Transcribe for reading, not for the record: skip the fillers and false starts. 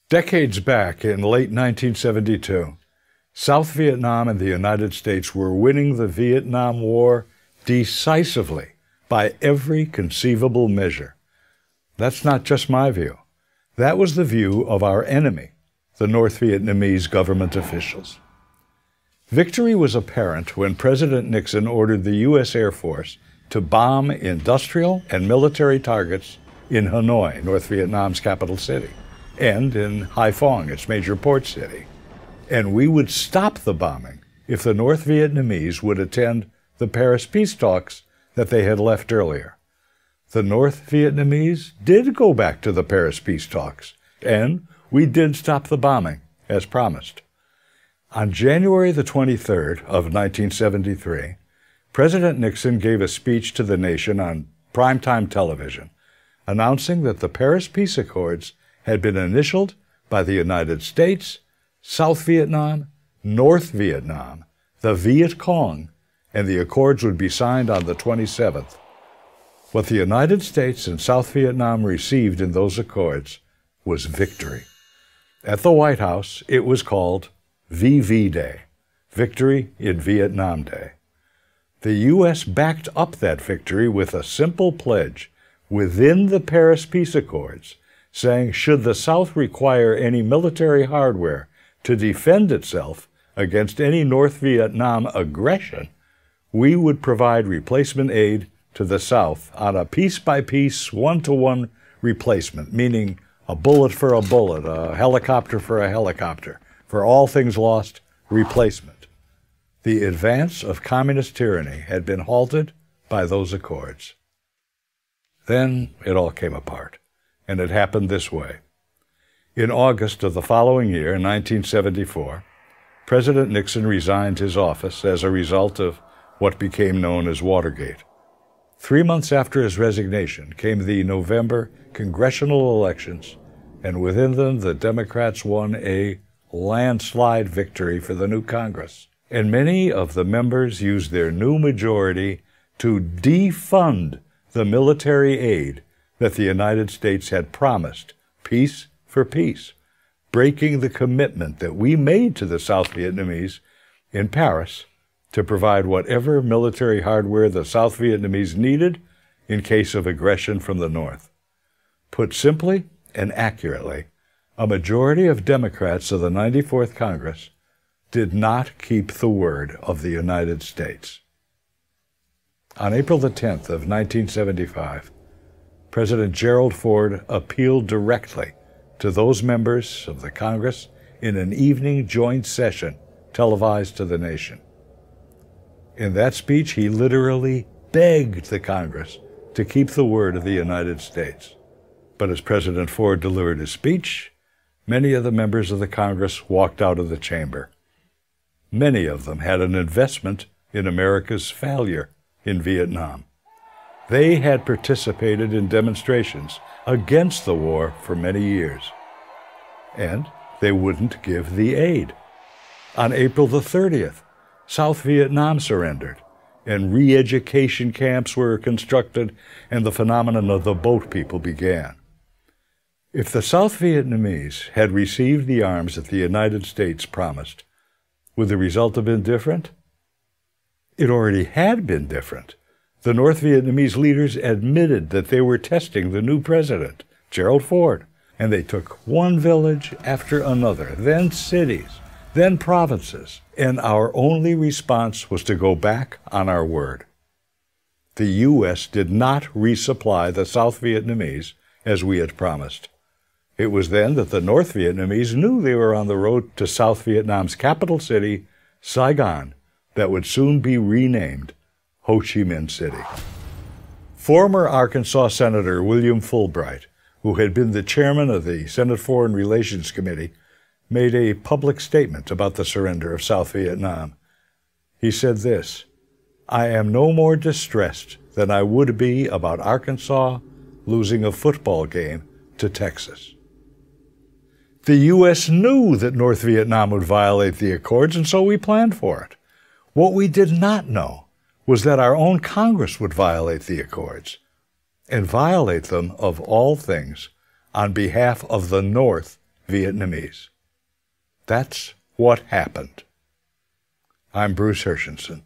Decades back, in late 1972, South Vietnam and the United States were winning the Vietnam War decisively by every conceivable measure. That's not just my view. That was the view of our enemy, the North Vietnamese government officials. Victory was apparent when President Nixon ordered the U.S. Air Force to bomb industrial and military targets in Hanoi, North Vietnam's capital city, and in Haiphong, its major port city. And we would stop the bombing if the North Vietnamese would attend the Paris peace talks that they had left earlier. The North Vietnamese did go back to the Paris peace talks, and we did stop the bombing, as promised. On January the 23rd of 1973, President Nixon gave a speech to the nation on primetime television, announcing that the Paris Peace Accords had been initialed by the United States, South Vietnam, North Vietnam, the Viet Cong, and the accords would be signed on the 27th. What the United States and South Vietnam received in those accords was victory. At the White House, it was called VV Day, Victory in Vietnam Day. The U.S. backed up that victory with a simple pledge within the Paris Peace Accords, saying should the South require any military hardware to defend itself against any North Vietnam aggression, we would provide replacement aid to the South on a piece-by-piece, one-to-one replacement, meaning a bullet for a bullet, a helicopter for a helicopter. For all things lost, replacement. The advance of communist tyranny had been halted by those accords. Then it all came apart, and it happened this way. In August of the following year, 1974, President Nixon resigned his office as a result of what became known as Watergate. 3 months after his resignation came the November congressional elections, and within them the Democrats won a landslide victory for the new Congress. And many of the members used their new majority to defund the military aid that the United States had promised, peace for peace, breaking the commitment that we made to the South Vietnamese in Paris to provide whatever military hardware the South Vietnamese needed in case of aggression from the North. Put simply and accurately, a majority of Democrats of the 94th Congress did not keep the word of the United States. On April the 10th of 1975, President Gerald Ford appealed directly to those members of the Congress in an evening joint session televised to the nation. In that speech, he literally begged the Congress to keep the word of the United States. But as President Ford delivered his speech, many of the members of the Congress walked out of the chamber. Many of them had an investment in America's failure in Vietnam. They had participated in demonstrations against the war for many years, and they wouldn't give the aid. On April the 30th, South Vietnam surrendered, and re-education camps were constructed, and the phenomenon of the boat people began. If the South Vietnamese had received the arms that the United States promised, would the result have been different? It already had been different. The North Vietnamese leaders admitted that they were testing the new president, Gerald Ford, and they took one village after another, then cities, then provinces, and our only response was to go back on our word. The U.S. did not resupply the South Vietnamese as we had promised. It was then that the North Vietnamese knew they were on the road to South Vietnam's capital city, Saigon, that would soon be renamed Ho Chi Minh City. Former Arkansas Senator William Fulbright, who had been the chairman of the Senate Foreign Relations Committee, made a public statement about the surrender of South Vietnam. He said this, "I am no more distressed than I would be about Arkansas losing a football game to Texas." The U.S. knew that North Vietnam would violate the accords, and so we planned for it. What we did not know was that our own Congress would violate the accords, and violate them, of all things, on behalf of the North Vietnamese. That's what happened. I'm Bruce Hershenson.